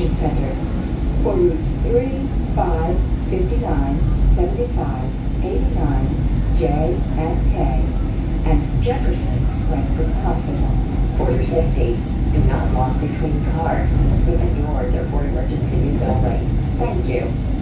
Transportation Center for routes 3, 5, 59, 75, 89, J and K, and Jefferson's Frankford Hospital. For your safety, do not walk between cars. Open doors are for emergency use only. Thank you.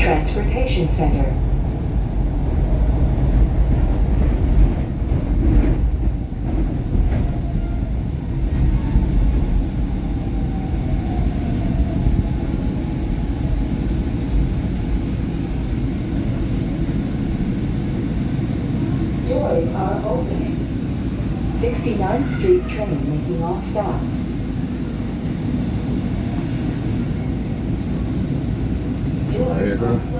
Transportation Center. Doors are opening. 69th Street train making all stops. There you go.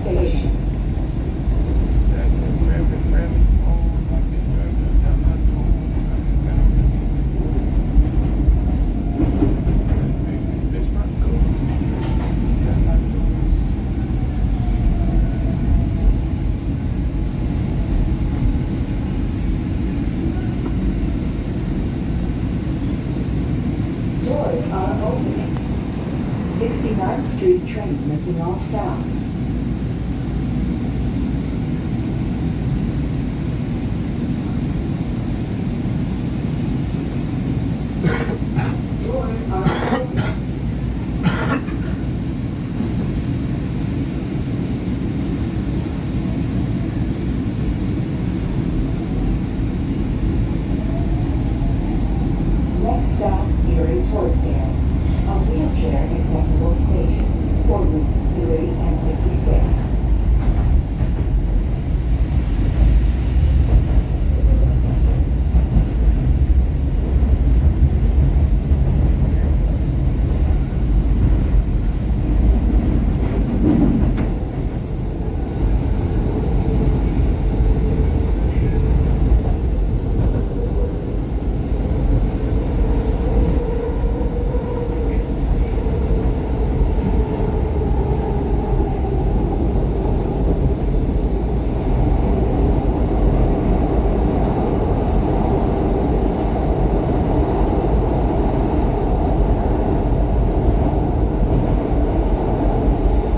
station. Doors are opening. 69th Street train making all stops. Doors are opening. Next stop, Erie Torresdale, a wheelchair accessible station for routes 3 and 56.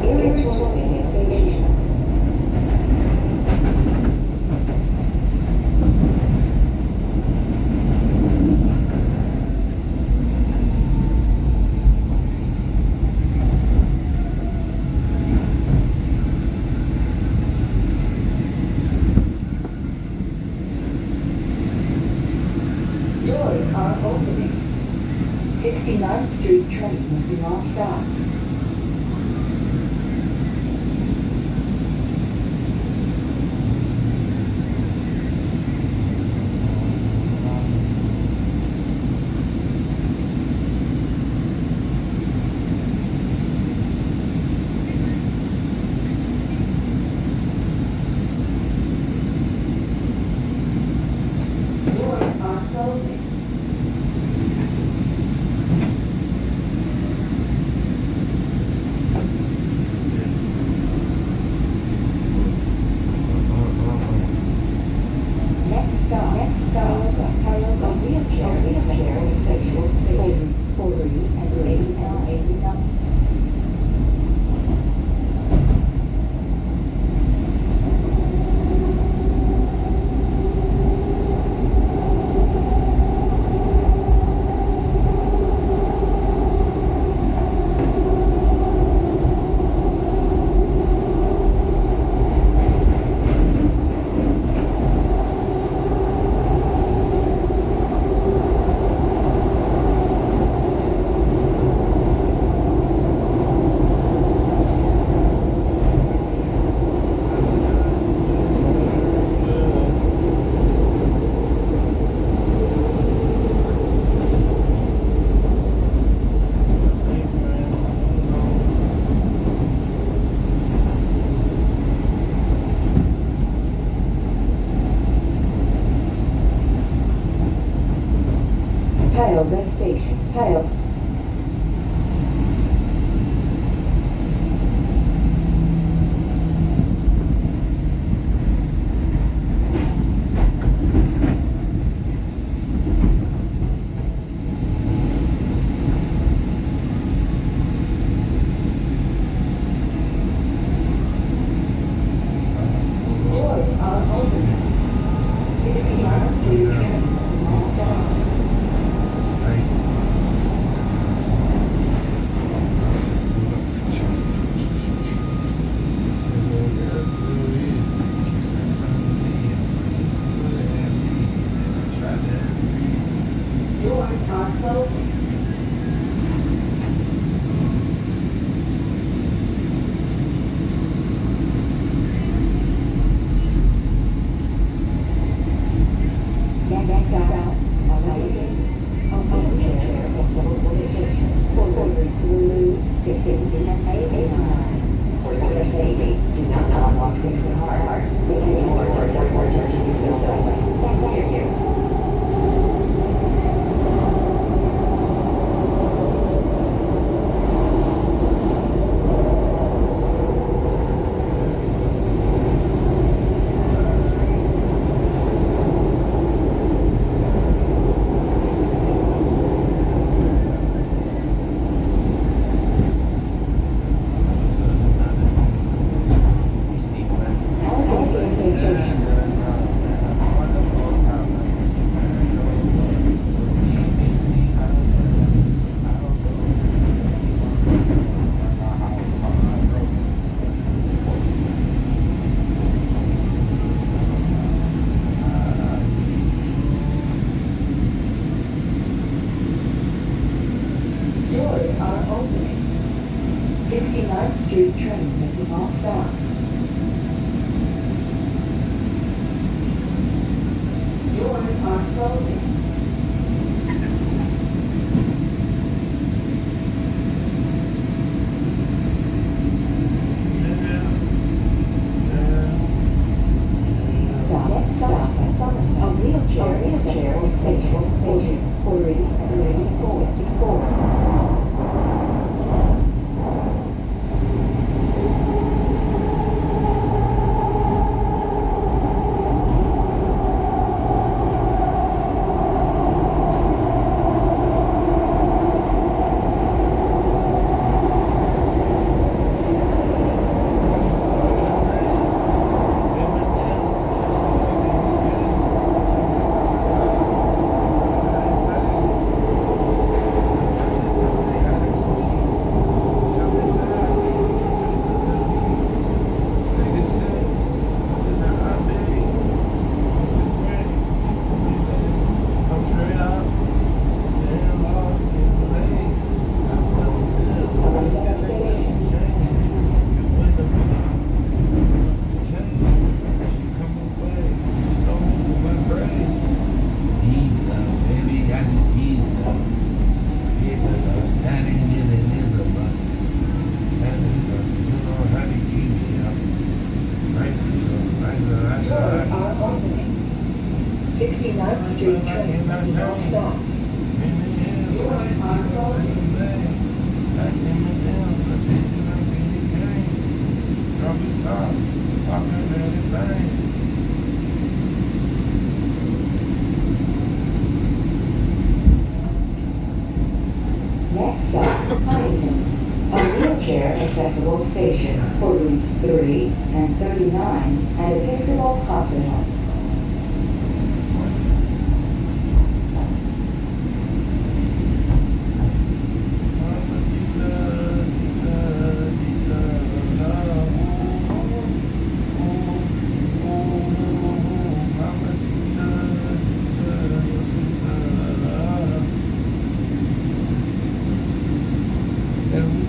Erie Torresdale Station. Doors are opening. 69th Street train making all stops. Doors are closing. Next stop, Tioga wheelchair accessible station for routes and 89. Tioga Station. Tioga. Doors are opening. 69th Street train making all stops. Hey. locked between cars. The doors are therefore to be sealed tightly. Thank you. Doors are opening. 69th Street train making all stops. Doors are closing. A wheelchair is accessible stations for reasons 34. Doors are opening. 69th Street train making all stops. Doors are closing. Next stop, Huntington. A wheelchair accessible station for routes 3 and 39 at Episcopal Hospital.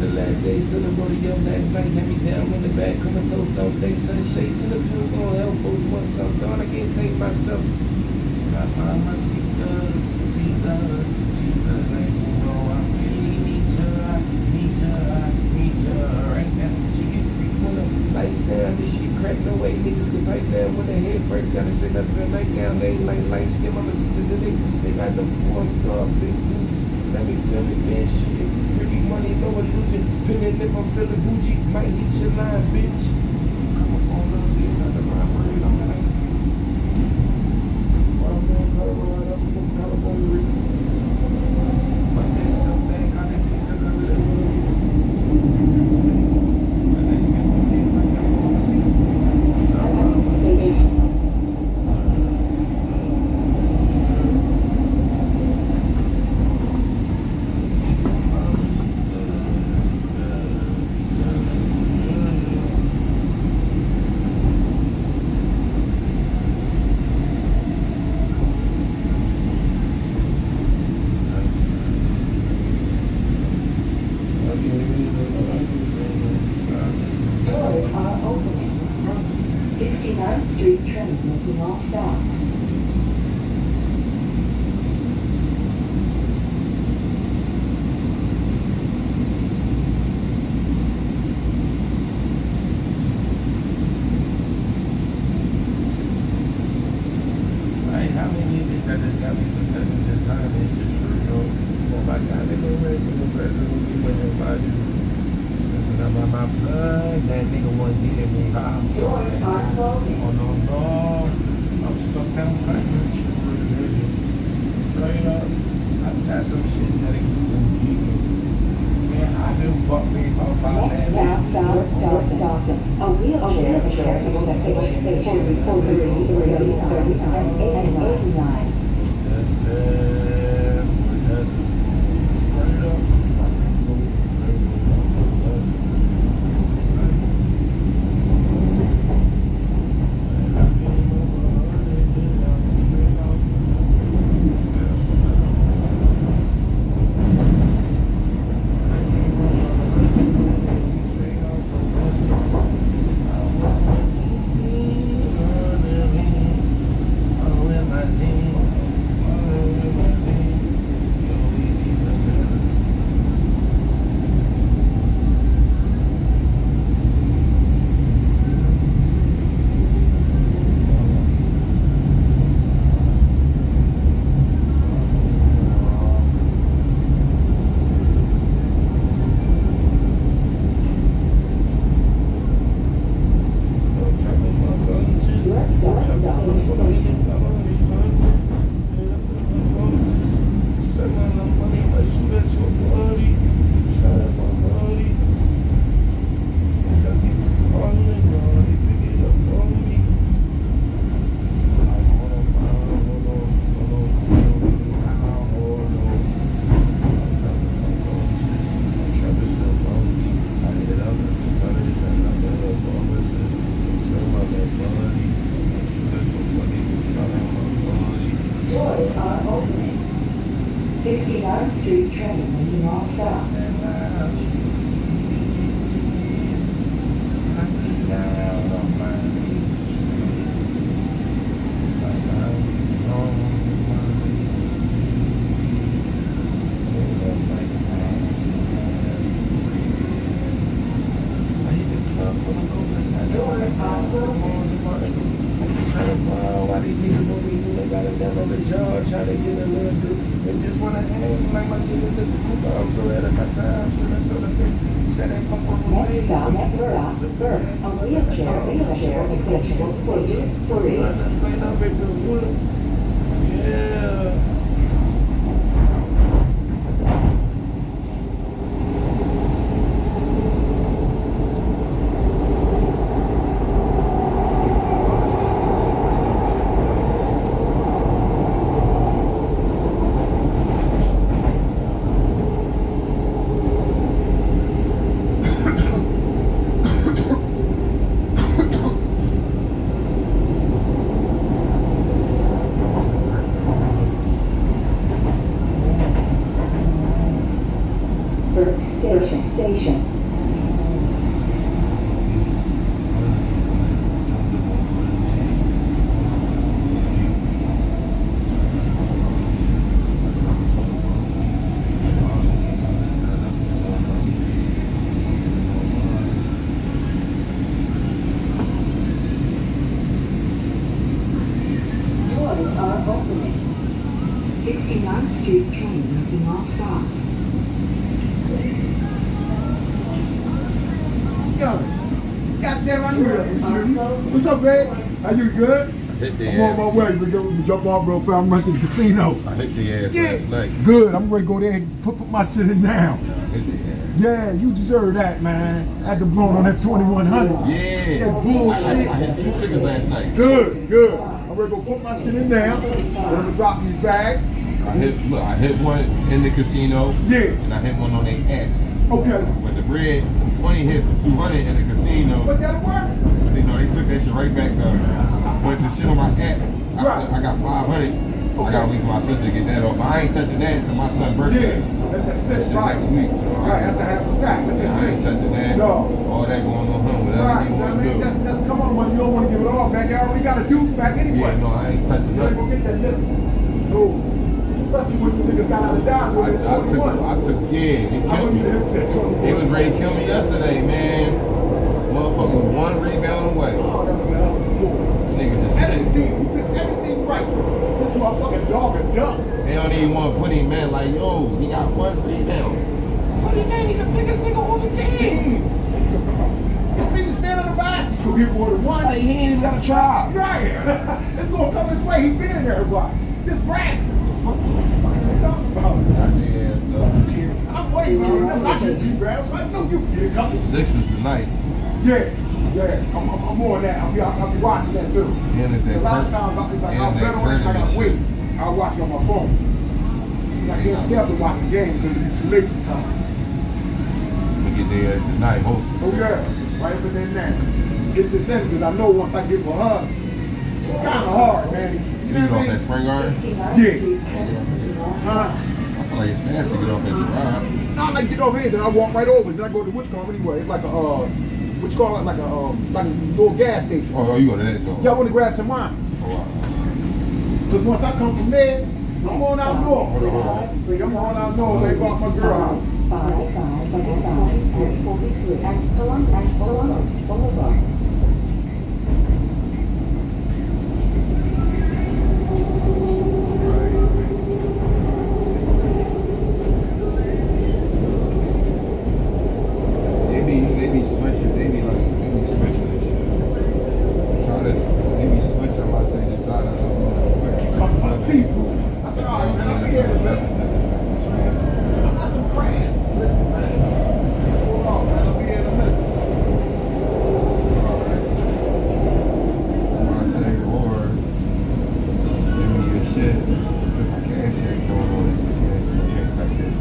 Last day to the rodeo, last night had me down in the back, comatose, don't think sun shades in the blue, gon' help both myself, dog, I can't take myself. My mama, she does, like, I really need you, right now. She get free when the lights down, this shit crack, no way, niggas can pipe down when the head first gotta shit up in the nightgown, they like light skin, mama sisters in it, they got the 4-star big boots, let me feel it, man, shit. Pretty money, no illusion. Depending if I'm feeling bougie, might hit your line, bitch. Come on, phone up, get another line, worried on that. While I'm in Colorado, I'm from California. My man's so bad, I can take because I really love you. My name is Moody, my name is Doors are opening. 69th Street train making all stops. bitch, I just got me some lessons design and shit, sure, yo. Oh my God, they go ready for the president will be waiting about you. Listen, I'm on my blood, that nigga wasn't getting me high. Doors are closing. Oh no, no. I'm stuck down back in the true religion. Straight up. I got some shit that ain't even keeping. Man, I done fucked me about 5 Next minutes. stop, Dawson. A wheelchair is accessible at 6 stations for 39, 89. That's it. That's it. Straight up. Doors are opening. 69th Street train making all stops. Why these niggas want me when they got it down on the job, try to get a little bit. They just wanna hang like my nigga Mr. Cooper. I'm so ahead of my time, sure that's what I think. Said they fuck on the way. Next stop, Burke. A wheelchair is accessible station 3. Yeah. Station. Doors are opening. 69th Street train making all stops. Goddamn, I knew that was you. What's up, babe? How you good? Hit the I'm on my way. We go jump off real fast. I'm running to the casino. I hit the ass last night. Good. I'm ready to go there and put my shit in now. I hit the ass. Yeah, you deserve that, man. I had to blow on that 2100. Yeah. That bullshit. I hit 2 tickets last night. Good, good. I'm ready to go put my shit in now. Then I'm gonna drop these bags. I hit one in the casino. Yeah. And I hit one on their app. Okay. But the bread only hit for 200 in the casino. But that'll work. But they took that shit right back though. But the shit on my app, I got 500. I gotta wait for my sister to get that off. But I ain't touching that until my son's birthday. Yeah. That's That it, shit right. next week. So Right, that's a half a stack. Let me I ain't see. touching that. No. All that going on him, whatever Right, you I want to mean, do. that's come on, man. You don't want to give it all back. You already got a deuce back anyway. Yeah, no, I ain't touching You ain't nothing. gonna get that nigga. No. Especially when you niggas got out of Dodge with that 21. They killed me. They was ready to kill me yesterday, man. Motherfucker, one rebound away. Oh, that was a hell of a move. Niggas is sick. Everything, you picked everything right. This motherfucking dog what he meant, like, yo, he got one rebound. What he meant? He the biggest nigga on the team. This nigga stand on the basket, you get more than one. Like, he ain't even got to try. Right. It's gonna come his way. He been in everybody. This Brad. What you talking about? Goddamn stuff. I'm waiting on them. I can beat Brad, so I know you can get a couple. Sixers tonight. Yeah. I'm on that. I'll be watching that too. And it's that A lot of times, like, I'll bet on it, I gotta wait. I'll watch it on my phone. I can't step to watch the game because it's too late sometimes. We get there tonight, hopefully. Oh yeah, right up in there. Get this in because I know once I get with her, it's kind of hard, man. You You get know what off I that mean? spring iron? Yeah. Huh? I feel like it's fast to get off that Gerard. No, I like get over here, then I walk right over. Then I go to Wichita anyway. It's like a what you call it, like a little gas station. Oh, you go to that joint. Y'all want to grab some monsters? Oh, wow. Because once I come from there, I'm going out north. I'm going out north. They brought my girl out. 55, 25, and 43 at Columbus Boulevard. They be switching. They be switching this shit. They be switching. I'm about to say they're trying to Talking about seafood. I said, all right, man, I'm here in a minute. I got some crab. Listen, man. Hold on, man. I'll be here in a minute. I'm about to say, or give me your shit. Put my cash shit going on it. Cash shit like this.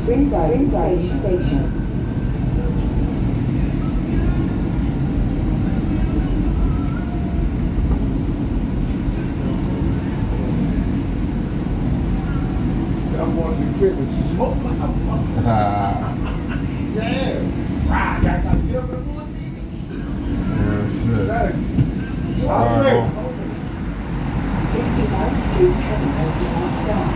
Spring Station. I'm going to the crib and smoke my Yeah. Right. I got to get up in the morning. Yeah, shit. I'll say. 59th Street Terminal do not stop.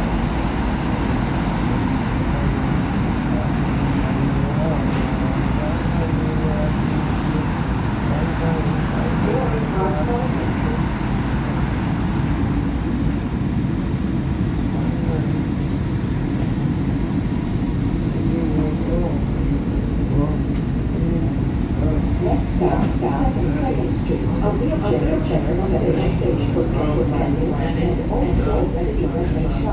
Next stop, 72nd Street. A wheelchair service station for Frankford Transportation and also a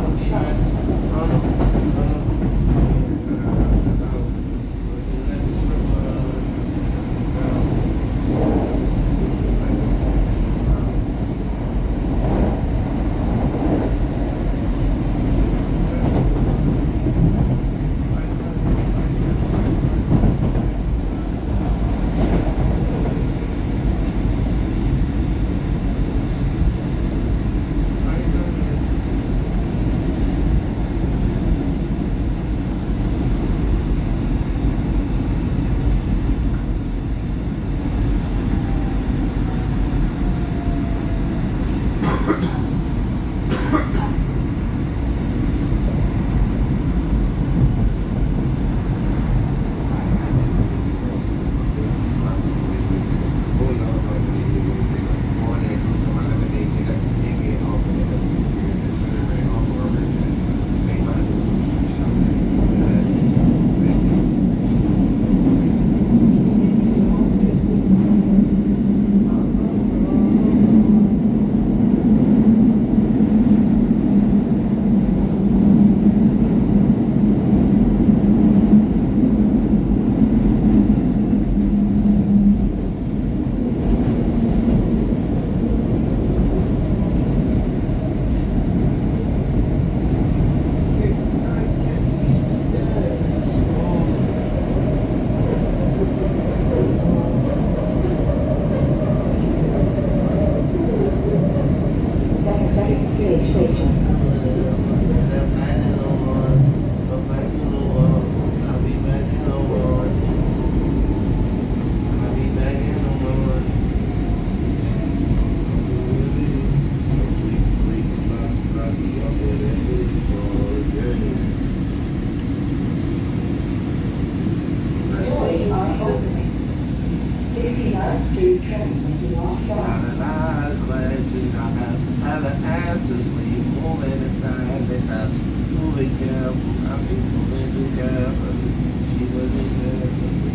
be careful. I've been moving too carefully. She wasn't there for me.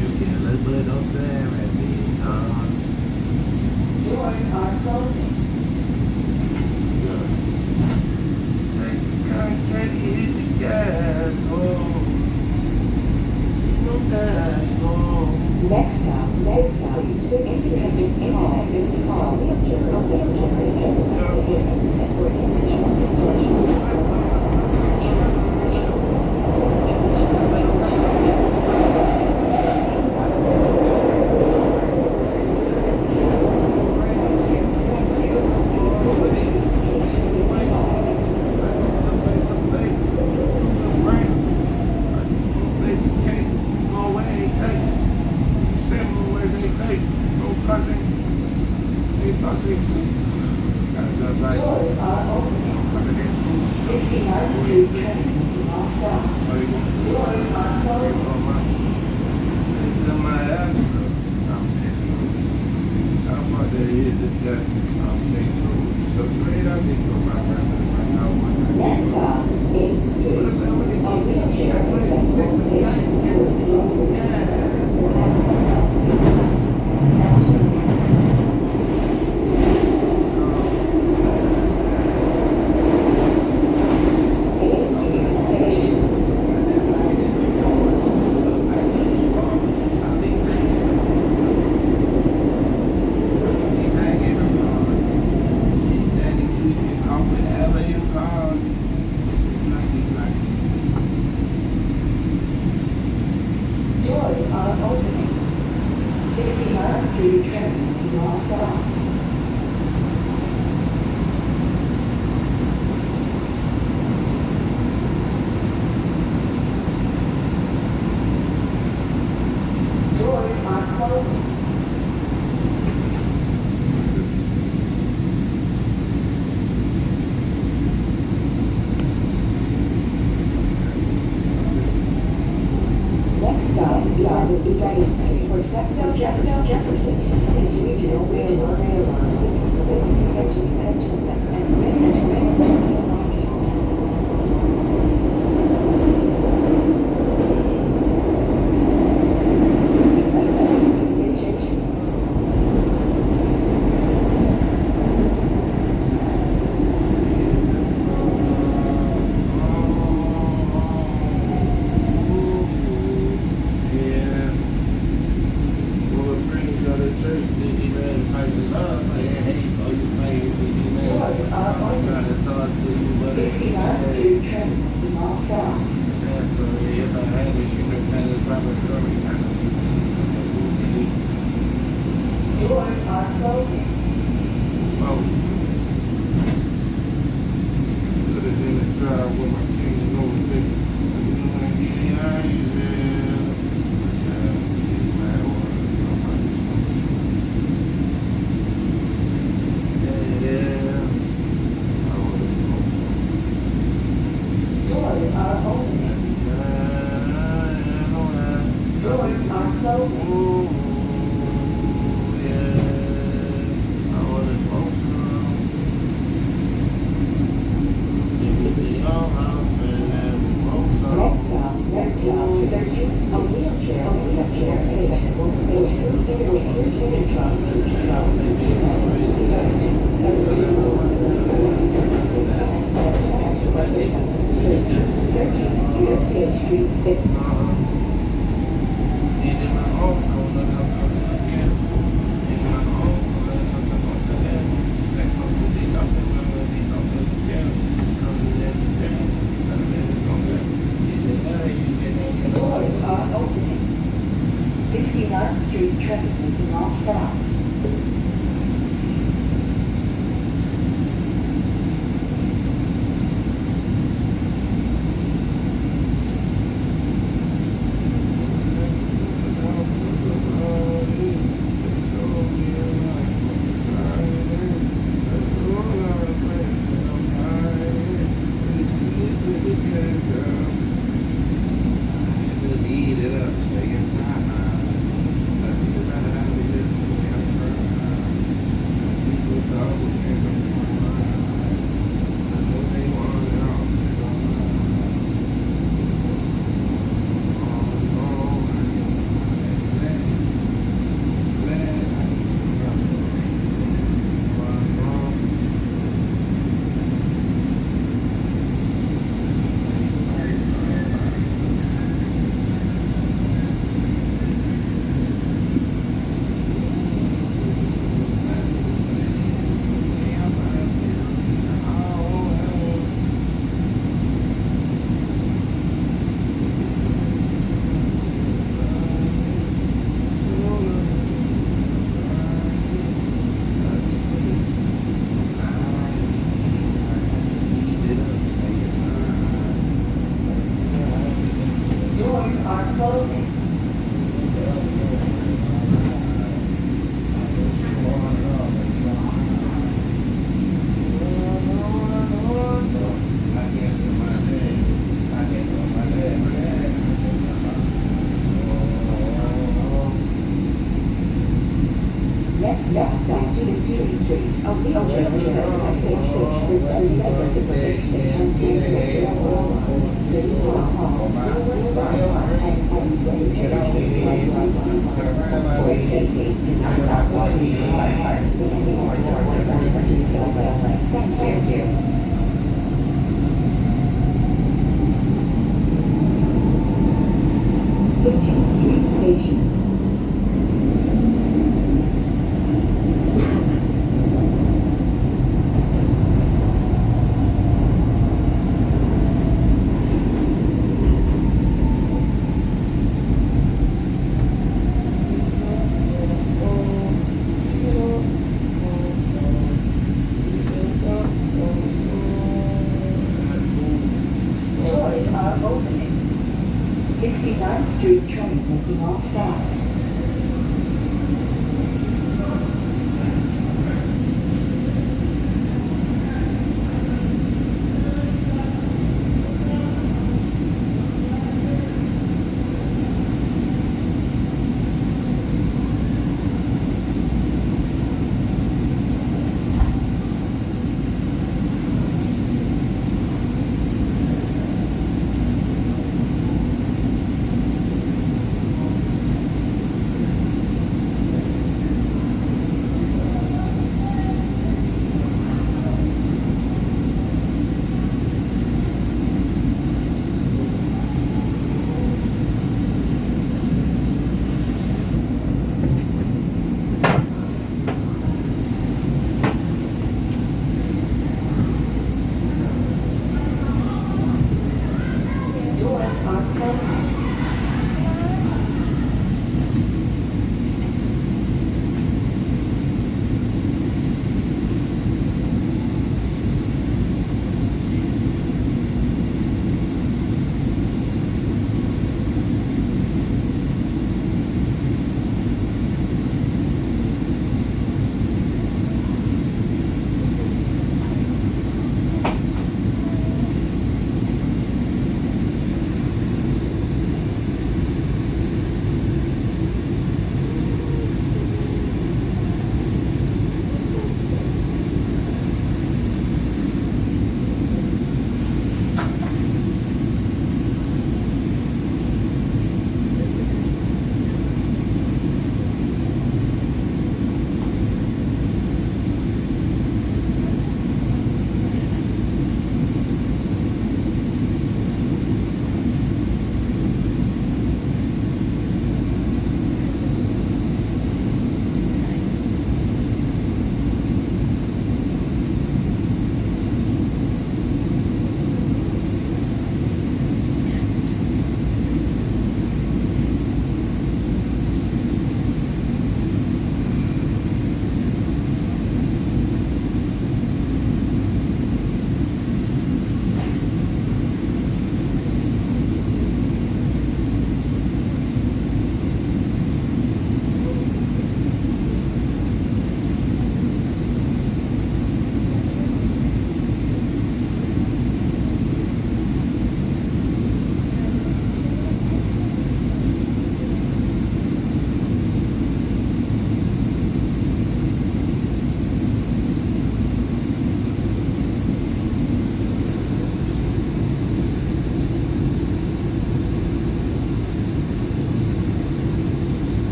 You can look, but don't stare at me. Doors are closing. Taxi can't hit the gas. Oh, see no dash. Oh. Next stop, independent call, wheelchair Doors are opening. 69th Street train in all stops. Doors are closing. It's in my ass. I'm saying, how far they hit the desk? I'm saying, so straight out here from my grandmother right now. Next stop, 8th Street. A wheelchair Doors are opening. 69th Street train in all stops. Doors are closing. Next stop is for SEPTA Jefferson Regional Railroad. Doors are closing. Oh. Could have been a drive with my king and over there. Doors are opening. Doors are closing. Next stop, 13, a wheelchair accessible station. Street station. Doors are opening. 69th Street train in all stops. opening. 69th Street train making all stops.